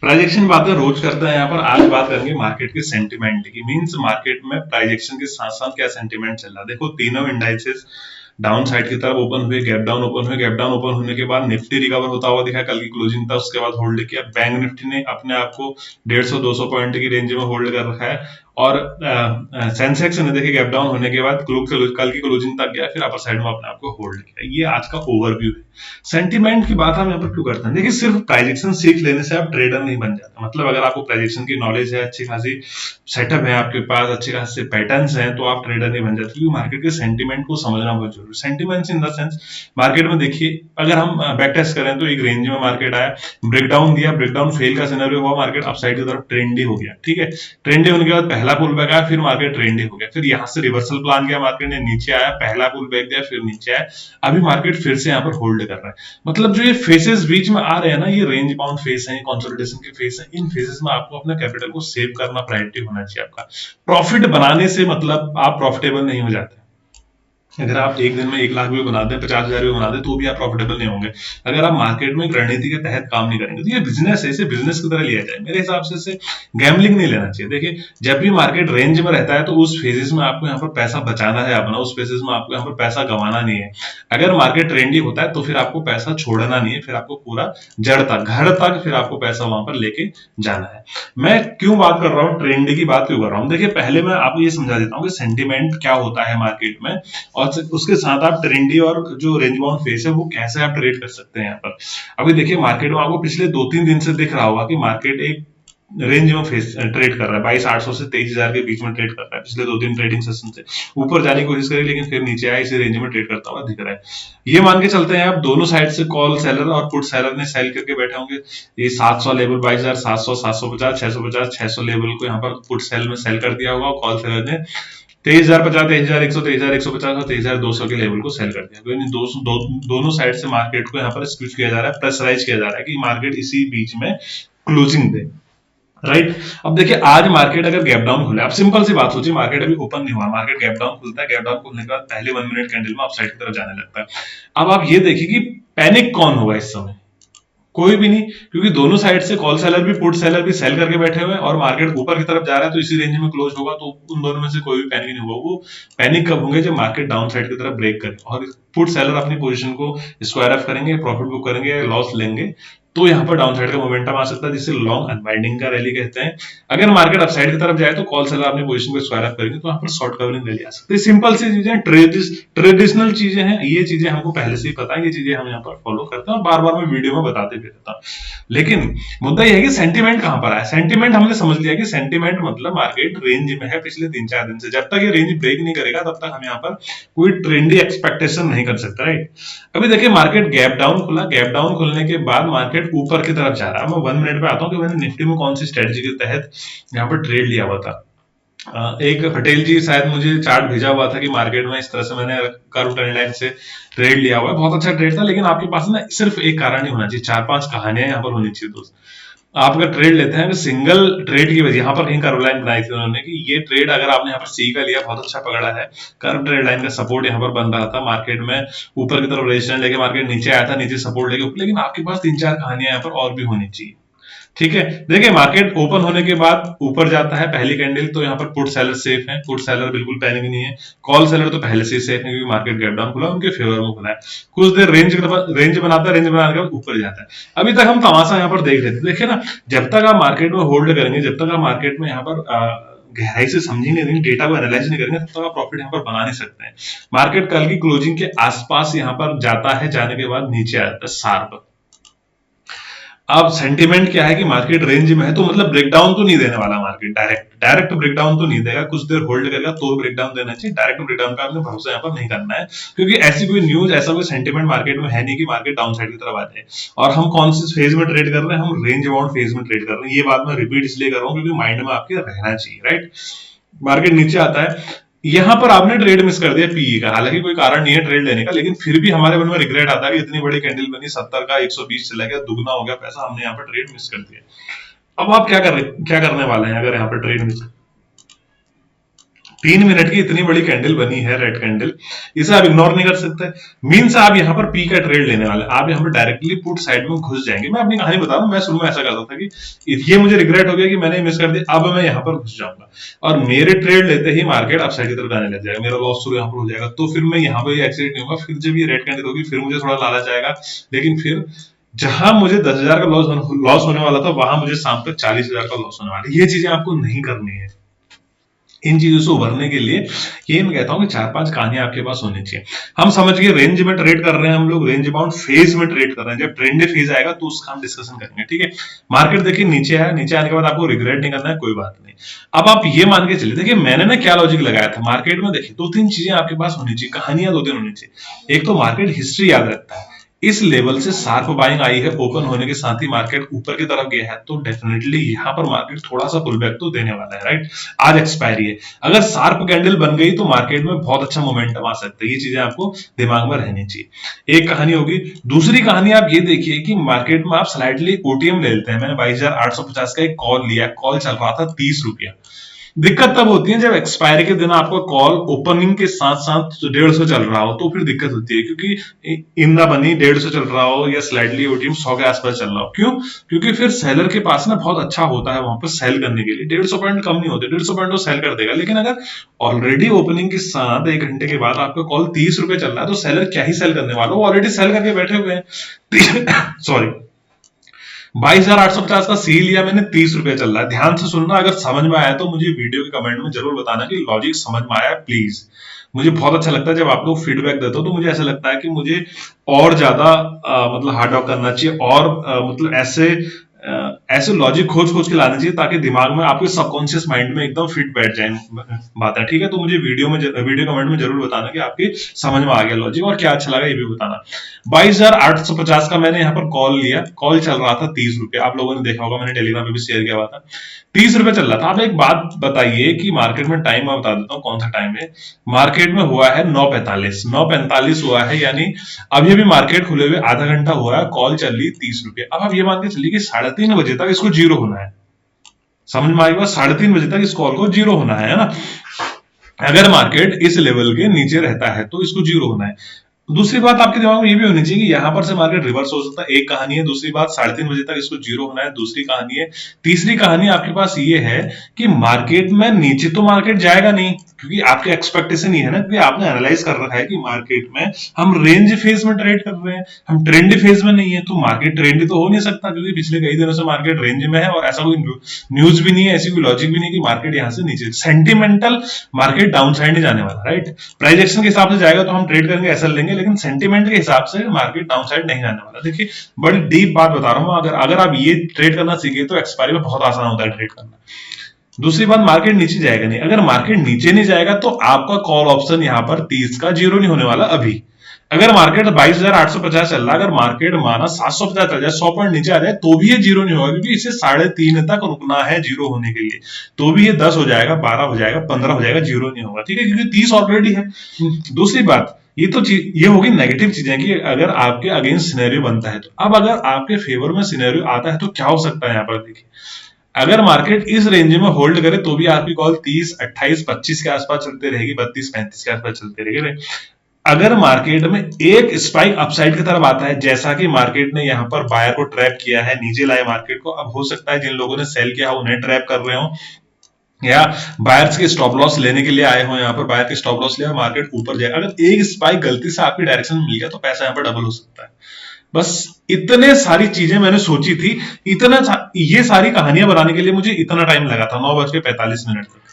प्राइजेक्शन बातें रोज करते हैं यहाँ पर। आज बात करेंगे मार्केट के सेंटिमेंट की। मींस मार्केट में प्राइजेक्शन के साथ साथ क्या सेंटिमेंट चल रहा है। देखो तीनों इंडाइसेस डाउन साइड की तरफ ओपन हुए, गैप डाउन ओपन हुए। गैप डाउन ओपन होने के बाद निफ्टी रिकवर होता हुआ दिखा, कल की क्लोजिंग था उसके बाद होल्ड किया। बैंक निफ्टी ने अपने आप को 150-200 पॉइंट की रेंज में होल्ड कर रखा है। और सेंसेक्स ने देखिए गैप डाउन होने के बाद कल की क्लोजिंग तक गया, फिर अपर साइड में अपने आप को होल्ड किया। ये आज का ओवरव्यू है। सेंटीमेंट की बात हम यहाँ पर क्यों करते हैं? देखिए सिर्फ प्राइजेक्शन सीख लेने से आप ट्रेडर नहीं बन जाते। मतलब अगर आपको प्राइजेक्शन की नॉलेज है, अच्छी खासी सेटअप है आपके पास, अच्छे खासे पैटर्न्स हैं, तो आप ट्रेडर नहीं बन जाते। क्योंकि मार्केट के सेंटीमेंट को समझना बहुत जरूरी है। Sentiments in the sense market में देखिए, अगर हम बैक टेस्ट करें तो एक रेंज में मार्केट आया, ब्रेकडाउन दिया, ब्रेकडाउन फेल का सिनेरियो हुआ, मार्केट अपसाइड की तरफ ट्रेंडी हो गया। ठीक है, ट्रेंडी होने के बाद पहला पुल बैक आया, फिर मार्केट ट्रेंडी हो गया, फिर यहाँ से रिवर्सल प्लान किया मार्केट ने, नीचे आया, पहला पुल बैक दिया, फिर नीचे आया। अभी मार्केट फिर से यहाँ पर होल्ड कर रहा है। मतलब जो ये फेसेस बीच में आ रहे हैं ना, ये रेंज बाउंड फेस है, कंसोलिडेशन के फेस है। इन फेसेस में आपको अपने कैपिटल को सेव करना प्रायोरिटी होना चाहिए आपका। प्रॉफिट बनाने से मतलब आप प्रॉफिटेबल नहीं हो जाते। अगर आप एक दिन में 1 लाख भी बना दें, 50,000 भी बना दें, तो भी आप प्रॉफिटेबल नहीं होंगे अगर आप मार्केट में एक रणनीति के तहत काम नहीं करेंगे। तो ये बिजनेस है, इसे बिजनेस की तरह लिया जाए। मेरे हिसाब से इसे गैम्बलिंग नहीं लेना चाहिए। देखिए जब भी मार्केट रेंज में रहता है तो उस फेजेस में आपको यहाँ पर पैसा बचाना है अपना, उस फेजेस में आपको यहाँ पर पैसा गंवाना नहीं है। अगर मार्केट ट्रेंडी होता है तो फिर आपको पैसा छोड़ना नहीं है, फिर आपको पूरा जड़ तक, घर तक फिर आपको पैसा वहां पर लेके जाना है। मैं क्यों बात कर रहा हूँ, ट्रेंडी की बात क्यों कर रहा हूँ? देखिए पहले मैं आपको ये समझा देता हूँ कि सेंटिमेंट क्या होता है मार्केट में, और उसके साथ आप ट्रेंडी और जो रेंज बाउंड फेस है वो कैसे आप ट्रेड कर सकते हैं यहाँ पर। अभी देखिए मार्केट में आपको पिछले 2-3 दिन से दिख रहा होगा कि मार्केट एक रेंज में फेस ट्रेड कर रहा है, 22,800 से 23,000 के बीच में ट्रेड कर रहा है। पिछले 2-3 ट्रेडिंग सेशन से ऊपर जाने की कोशिश करी, लेकिन फिर नीचे आया, इसी रेंज में ट्रेड करता हुआ दिख रहा है। ये मान के चलते हैं आप दोनों साइड से कॉल सेलर और पुट सेलर ने सेल करके बैठे होंगे। ये 700 लेवल, 22,700, 750, 650, 600 लेवल को यहाँ पर पुट सेल में सेल कर दिया होगा। कॉल सेलर ने 23,050, 23,100, 23,150 और 23,200 के लेवल को सेल कर दिया। तो इन दोनों साइड से मार्केट को यहाँ पर स्क्विच किया जा रहा है, प्रेशराइज किया जा रहा है कि मार्केट इसी बीच में क्लोजिंग दे। राइट, अब देखिए आज मार्केट अगर गैप डाउन खुले, आप सिंपल सी बात सोचिए, मार्केट अभी ओपन नहीं हुआ, मार्केट गैप डाउन खुलता है, गैप डाउन खुलने के बाद पहले 1 मिनट कैंडल में अपसाइड की तरफ जाने लगता है। अब आप ये देखिए कि पैनिक कौन होगा इस समय? कोई भी नहीं, क्योंकि दोनों साइड से कॉल सेलर भी पुट सेलर भी सेल करके बैठे हुए हैं, और मार्केट ऊपर की तरफ जा रहा है तो इसी रेंज में क्लोज होगा। तो उन दोनों में से कोई भी पैनिक नहीं होगा। वो पैनिक कब होंगे? जब मार्केट डाउन साइड की तरफ ब्रेक करे और पुट सेलर अपनी पोजीशन को स्क्वायर ऑफ करेंगे, प्रॉफिट बुक करेंगे, लॉस लेंगे, तो यहाँ पर डाउन साइड का मोमेंटम आ सकता है, जिसे लॉन्ग अनवाइंडिंग का रैली कहते हैं। अगर मार्केट अपसाइड की तरफ जाए तो कॉल सेलर अपनी पोजीशन को स्क्वायर ऑफ करेंगे, तो यहाँ पर शॉर्ट कवरिंग रैली आ सकती है। सिंपल सी चीजें, ट्रेडिशनल चीजें हैं, ये चीजें हमको पहले से ही पता है, ये चीजें हम यहाँ पर फॉलो करते हैं और बार बार मैं वीडियो में बताते भी रहता हूँ। लेकिन मुद्दा यह है कि सेंटीमेंट कहां पर है। सेंटीमेंट हमने समझ लिया कि सेंटीमेंट मतलब मार्केट रेंज में है पिछले 3-4 दिन से। जब तक ये रेंज ब्रेक नहीं करेगा तब तक हम यहाँ पर कोई ट्रेंडी एक्सपेक्टेशन नहीं कर सकते। राइट, अभी देखिए मार्केट गैप डाउन खुला, गैप डाउन खुलने के बाद मार्केट ऊपर की तरफ जा रहा है। मैं 1 मिनट पे आता हूँ कि मैंने निफ्टी में कौन सी स्ट्रेटजी के तहत यहाँ पर ट्रेड लिया हुआ था। एक पटेल जी शायद मुझे चार्ट भेजा हुआ था कि मार्केट में इस तरह से मैंने कर्व ट्रेंड लाइन से ट्रेड लिया हुआ है। बहुत अच्छा ट्रेड था, लेकिन आपके पास ना सिर्फ एक कारण नहीं होना चाहिए, 4-5 कहानियां यहाँ पर होनी चाहिए दोस्त। आप अगर ट्रेड लेते हैं तो सिंगल ट्रेड की वजह, यहाँ पर कहीं कर्व लाइन बनाई थी उन्होंने कि ये ट्रेड अगर आपने यहाँ पर सी का लिया, बहुत अच्छा पकड़ा है, कर्व ट्रेड लाइन का सपोर्ट यहाँ पर बन रहा था, मार्केट में ऊपर की तरफ रेजिस्टेंस लेके मार्केट नीचे आया था, नीचे सपोर्ट लेके ऊपर, लेकिन आपके पास 3-4 कहानियां यहाँ पर और भी होनी चाहिए। ठीक है, देखिए मार्केट ओपन होने के बाद ऊपर जाता है पहली कैंडल, तो यहाँ पर पुट सेलर सेफ है, पुट सेलर बिल्कुल पैनिक नहीं है। कॉल सेलर तो पहले से ही सेफ है, क्योंकि मार्केट गैप डाउन खुला, उनके फेवर में खुला है। कुछ देर रेंज बनाता है, रेंज बनाने के बाद ऊपर जाता है। अभी तक हम तमाशा यहाँ पर देख रहे थे। देखिए ना, जब तक आप मार्केट में होल्ड करेंगे, जब तक आप मार्केट में यहाँ पर गहराई से समझेंगे नहीं, डेटा को एनालाइज नहीं करेंगे, तब तक आप प्रॉफिट यहाँ पर बना नहीं सकते हैं। मार्केट कल की क्लोजिंग के आसपास यहाँ पर जाता है, जाने के बाद नीचे आ जाता है शार्प। अब सेंटीमेंट क्या है कि मार्केट रेंज में है, तो मतलब ब्रेकडाउन तो नहीं देने वाला मार्केट, डायरेक्ट ब्रेकडाउन तो नहीं देगा, कुछ देर होल्ड करेगा तो ब्रेकडाउन देना चाहिए। डायरेक्ट ब्रेकडाउन का आपने भरोसा यहाँ पर नहीं करना है, क्योंकि ऐसी कोई न्यूज, ऐसा कोई सेंटीमेंट मार्केट में है नहीं कि मार्केट डाउन साइड की तरफ आ जाए। और हम कौन सी फेज में ट्रेड कर रहे हैं? हम रेंज बाउंड फेज में ट्रेड कर रहे हैं। ये बात मैं रिपीट इसलिए कर रहा हूँ क्योंकि माइंड में आपके रहना चाहिए। राइट, मार्केट नीचे आता है, यहां पर आपने ट्रेड मिस कर दिया पीई का, हालांकि कोई कारण नहीं है ट्रेड लेने का, लेकिन फिर भी हमारे मन में रिग्रेट आता है कि इतनी बड़ी कैंडल बनी, 70 का 120 चला गया, दुगना हो गया पैसा, हमने यहाँ पर ट्रेड मिस कर दिया। अब आप क्या करने वाले हैं अगर यहाँ पर ट्रेड मिस? 3 मिनट की इतनी बड़ी कैंडल बनी है, रेड कैंडल, इसे आप इग्नोर नहीं कर सकते। मीन्स आप यहाँ पर पी का ट्रेड लेने वाले, आप यहाँ पर डायरेक्टली पुट साइड में घुस जाएंगे। मैं अपनी कहानी बता रहा हूँ, मैं शुरू में ऐसा करता था कि ये मुझे रिग्रेट हो गया कि मैंने मिस कर दिया, अब मैं यहाँ पर घुस जाऊंगा और मेरे ट्रेड लेते ही मार्केट अपसाइड की तरफ जाने लग जाएगा, मेरा लॉस शुरू यहाँ पर हो जाएगा, तो फिर मैं यहाँ पर एक्सीडेंट नहीं होगा। फिर जब ये रेड कैंडल होगी फिर मुझे थोड़ा लालच आएगा, लेकिन फिर जहां मुझे 10,000 का लॉस होने वाला था, वहां मुझे शाम तक 40,000 का लॉस होने वाला है। ये चीजें आपको नहीं करनी है। इन चीजों से उभरने के लिए ये मैं कहता हूं कि 4-5 कहानियां आपके पास होनी चाहिए। हम समझ गए रेंज में ट्रेड कर रहे हैं, हम लोग रेंज बाउंड फेज में ट्रेड कर रहे हैं। जब ट्रेंड फेज आएगा तो उसका हम डिस्कशन करेंगे, ठीक है। मार्केट देखिए नीचे आया, नीचे आने के बाद आपको रिग्रेट नहीं करना है, कोई बात नहीं। अब आप ये मान के चलिए, देखिए मैंने ना क्या लॉजिक लगाया था मार्केट में। देखिए 2-3 चीजें आपके पास होनी चाहिए, कहानियां 2-3 होनी चाहिए। एक तो मार्केट हिस्ट्री याद रखता है, इस लेवल से शार्प बाइंग आई है, ओपन होने के साथ ही मार्केट ऊपर की तरफ गया है, तो डेफिनेटली यहां पर मार्केट थोड़ा सा पुल बैक तो देने वाला है, राइट। आज एक्सपायरी है, अगर शार्प कैंडल बन गई तो मार्केट में बहुत अच्छा मोमेंटम आ सकता है। ये चीजें आपको दिमाग में रहनी चाहिए, एक कहानी होगी। दूसरी कहानी आप ये देखिए कि मार्केट में आप स्लाइडली ओटीएम ले लेते हैं। मैंने 22,850 का एक कॉल लिया, कॉल चल रहा था 30 रुपया। दिक्कत तब होती है जब एक्सपायरी के दिन आपका कॉल ओपनिंग के साथ साथ 150 चल रहा हो, तो फिर दिक्कत होती है, क्योंकि इन द बनी 150 चल रहा हो या स्लाइडली ओटीएम 100 के आसपास चल रहा हो। क्यों? क्योंकि फिर सेलर के पास ना बहुत अच्छा होता है वहां पर सेल करने के लिए, 150 पॉइंट कम नहीं होते, 150 पॉइंट तो सेल कर देगा। लेकिन अगर ऑलरेडी ओपनिंग के साथ 1 घंटे के बाद आपका कॉल 30 रुपए चल रहा है, तो सेलर क्या ही सेल करने वाला, वो ऑलरेडी सेल करके बैठे हुए हैं। सॉरी, 22,850 का सी लिया मैंने, 30 रुपया चल रहा है। ध्यान से सुनना, अगर समझ में आया तो मुझे वीडियो के कमेंट में जरूर बताना कि लॉजिक समझ में आया, प्लीज। मुझे बहुत अच्छा लगता है जब आप लोग फीडबैक देते हो, तो मुझे ऐसा लगता है कि मुझे और ज्यादा मतलब हार्ड वर्क करना चाहिए, और मतलब ऐसे लॉजिक खोज खोज के लाना चाहिए ताकि दिमाग में आपके सबकॉन्शियस माइंड में एकदम फिट बैठ जाए बातें, ठीक है। तो मुझे वीडियो कमेंट में जरूर बताना कि आपकी समझ में आ गया लॉजिक और क्या अच्छा लगा, ये भी बताना। 22,850 का मैंने यहाँ पर कॉल लिया, कॉल चल रहा था 30 रुपये, आप लोगों ने देखा होगा, मैंने टेलीग्राम पे भी शेयर किया हुआ था। 30 रुपये चल रहा था। आप एक बात बताइए कि मार्केट में टाइम मैं बता देता हूँ कौन सा टाइम है। मार्केट में हुआ है 9:45 हुआ है, यानी अभी अभी मार्केट खुले हुए आधा घंटा हुआ है, कॉल चल रही 30 रुपये। अब आप ये मान के चलिए कि 3:30 बजे तक इसको जीरो होना है। समझ में आएगा, 3:30 बजे तक इस कॉल को जीरो होना है ना। अगर मार्केट इस लेवल के नीचे रहता है तो इसको जीरो होना है। दूसरी बात आपके दिमाग में ये भी होनी चाहिए कि यहां पर से मार्केट रिवर्स हो सकता है, एक कहानी है। दूसरी बात 3:30 बजे तक इसको जीरो होना है, दूसरी कहानी है। तीसरी कहानी आपके पास ये है कि मार्केट में नीचे तो मार्केट जाएगा नहीं, क्योंकि आपके एक्सपेक्टेशन ये है ना, क्योंकि आपने एनालाइज कर रखा है कि मार्केट में हम रेंज फेज में ट्रेड कर रहे हैं, हम ट्रेंड फेज में नहीं है, तो मार्केट ट्रेंड तो हो नहीं सकता, क्योंकि पिछले कई दिनों से मार्केट रेंज में है और ऐसा कोई न्यूज भी नहीं है, ऐसी कोई लॉजिक भी नहीं कि मार्केट यहां से नीचे सेंटिमेंटल मार्केट डाउन साइड नहीं जाने वाला, राइट। प्राइजेक्शन के हिसाब से जाएगा तो हम ट्रेड करेंगे, ऐसा लेंगे, लेकिन सेंटिमेंट के हिसाब से मार्केट डाउन साइड नहीं जाने वाला। देखिए बड़ी डीप बात बता रहा हूं, अगर आप ये ट्रेड करना सीखे तो एक्सपायरी में बहुत आसान होता है ट्रेड करना। दूसरी बात, मार्केट नीचे जाएगा नहीं। अगर मार्केट नीचे नहीं जाएगा तो आपका कॉल ऑप्शन यहां पर 30 का जीरो नहीं होने वाला अभी। अगर मार्केट 22,850 चल रहा है, अगर मार्केट माना 750 चल जाए, 100 पॉइंट नीचे आ जाए, तो भी ये जीरो नहीं होगा, क्योंकि इसे 3:30 तक रुकना है जीरो होने के लिए। तो भी ये 10 हो जाएगा, 12 हो जाएगा, 15 हो जाएगा, जीरो नहीं होगा, ठीक है, क्योंकि 30 ऑलरेडी है। दूसरी बात, ये तो ये होगी नेगेटिव चीजें कि अगर आपके अगेंस्ट सिनेरियो बनता है तो। अब अगर आपके फेवर में सिनेरियो आता है तो क्या हो सकता है यहाँ पर, देखिए अगर मार्केट इस रेंज में होल्ड करे तो भी आपकी कॉल 30, 28, 25 के आसपास चलती रहेगी, 32, 35 के आसपास चलती रहेगी। अगर मार्केट में एक स्पाइक अपसाइड की तरफ आता है, जैसा कि मार्केट ने यहाँ पर बायर को ट्रैप किया है, नीचे लाए मार्केट को, अब हो सकता है जिन लोगों ने सेल किया हो उन्हें ट्रैप कर रहे हो, या बायर्स के स्टॉप लॉस लेने के लिए आए हो, यहाँ पर बायर के स्टॉप लॉस लिया, मार्केट ऊपर जाए, अगर एक स्पाइक गलती से आपकी डायरेक्शन में मिल गया तो पैसा यहाँ पर डबल हो सकता है। बस इतने सारी चीजें मैंने सोची थी, ये सारी कहानियां बनाने के लिए मुझे इतना टाइम लगा था, 9:45 तक।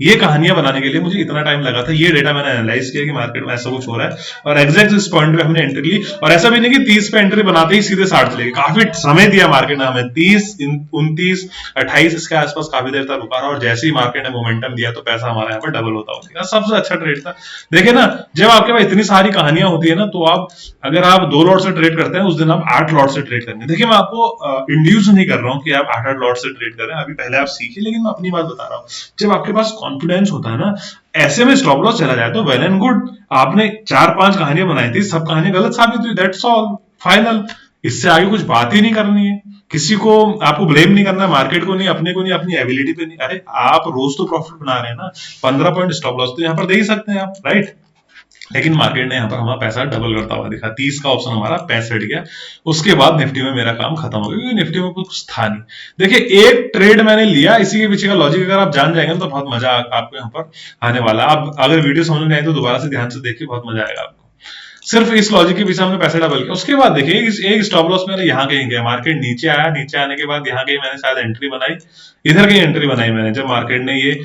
ये कहानियां बनाने के लिए मुझे इतना टाइम लगा था, ये डेटा मैंने एनालाइज किया कि मार्केट में ऐसा कुछ हो रहा है, और एग्जैक्ट इस पॉइंट पे हमने एंट्री ली। और ऐसा भी नहीं कि 30 पे एंट्री बनाते ही सीधे 60 चले गए, काफी समय दिया मार्केट ने हमें, 30, 29, 28 इसके आसपास काफी देर तक रुका रहा, और जैसे ही मार्केट ने मोमेंटम दिया तो पैसा हमारा यहाँ पर डबल होता होगा। सबसे अच्छा ट्रेड था। देखिए ना, जब आपके पास इतनी सारी कहानियां होती है ना, तो आप अगर आप 2 लॉट से ट्रेड करते हैं, उस दिन आप 8 लॉट से ट्रेड करेंगे। देखिए मैं आपको इंड्यूस नहीं कर रहा हूँ कि आप 8 लॉट से ट्रेड करें, अभी पहले आप सीखिए, लेकिन मैं अपनी बात बता रहा हूँ। जब आपके पास कॉन्फिडेंस होता है ना, ऐसे में स्टॉप लॉस चला जाए तो वेल एंड गुड। आपने 4-5 कहानियां बनाई थी, सब कहानियां गलत साबित हुई, दैट्स ऑल, फाइनल। इससे आगे कुछ बात ही नहीं करनी है। किसी को आपको ब्लेम नहीं करना, मार्केट को नहीं, अपने को नहीं, अपनी एबिलिटी पे नहीं। अरे आप रोज तो प्रॉफिट बना रहे हैं ना, 15 पॉइंट स्टॉप लॉस तो यहाँ पर दे ही सकते हैं आप, राइट। लेकिन मार्केट ने यहाँ पर हमारा पैसा डबल करता हुआ दिखा, 30 का ऑप्शन हमारा 65 गया। उसके बाद निफ्टी में मेरा काम खत्म हो गया, क्योंकि निफ्टी में कुछ था नहीं। देखिए एक ट्रेड मैंने लिया, इसी के पीछे का लॉजिक अगर आप जान जाएंगे तो बहुत मजा आपको यहाँ पर आने वाला है। आप अगर वीडियो समझ में आई तो दोबारा से ध्यान से देखिए, बहुत मजा आएगा आपको। सिर्फ इस लॉजिक के पीछे हमने पैसे डबल किया। उसके बाद देखिए एक स्टॉप लॉस मैंने यहाँ कहीं गया, मार्केट नीचे आया, नीचे आने के बाद यहाँ कहीं मैंने शायद एंट्री बनाई, इधर कहीं एंट्री बनाई मैंने, जब मार्केट ने ये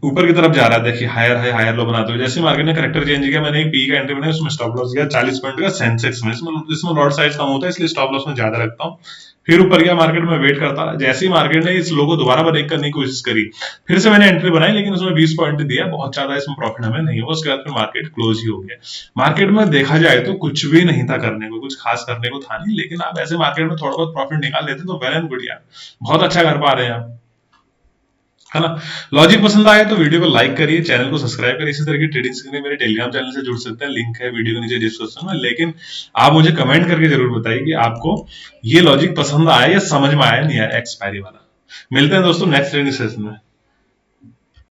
ऊपर की तरफ जा रहा है, देखिए हायर है हायर लो बनाते हुए, जैसे मार्केट ने करेक्टर चेंज किया, मैंने एक पी का एंट्री बनाया, उसमें स्टॉप लॉस गया 40 पॉइंट का सेंसेक्स में। इसमें लॉट साइज कम होता है, इसलिए स्टॉप लॉस में ज्यादा रखता हूँ। फिर ऊपर गया, मार्केट में वेट करता रहा, जैसे ही मार्केट ने इस लो को दोबारा ब्रेक करने की कोशिश करी, फिर से मैंने एंट्री बनाई, लेकिन उसमें 20 पॉइंट दिया, बहुत ज्यादा इसमें प्रॉफिट हमें नहीं हुआ। उसके बाद फिर मार्केट क्लोज ही हो गया। मार्केट में देखा जाए तो कुछ भी नहीं था करने को, कुछ खास करने को था नहीं, लेकिन आप ऐसे मार्केट में थोड़ा बहुत प्रॉफिट निकाल लेते तो वेल एंड गुड यार, बहुत अच्छा कर पा रहे हैं आप, है ना। लॉजिक पसंद आए तो वीडियो को लाइक करिए, चैनल को सब्सक्राइब करिए। इसी तरह की ट्रेडिंग सीखने मेरे टेलीग्राम चैनल से जुड़ सकते हैं, लिंक है वीडियो के नीचे डिस्क्रिप्शन में। लेकिन आप मुझे कमेंट करके जरूर बताइए कि आपको ये लॉजिक पसंद आया या समझ में आया नहीं आया एक्सपायरी वाला। मिलते हैं दोस्तों नेक्स्ट ट्रेडिंग सेशन में।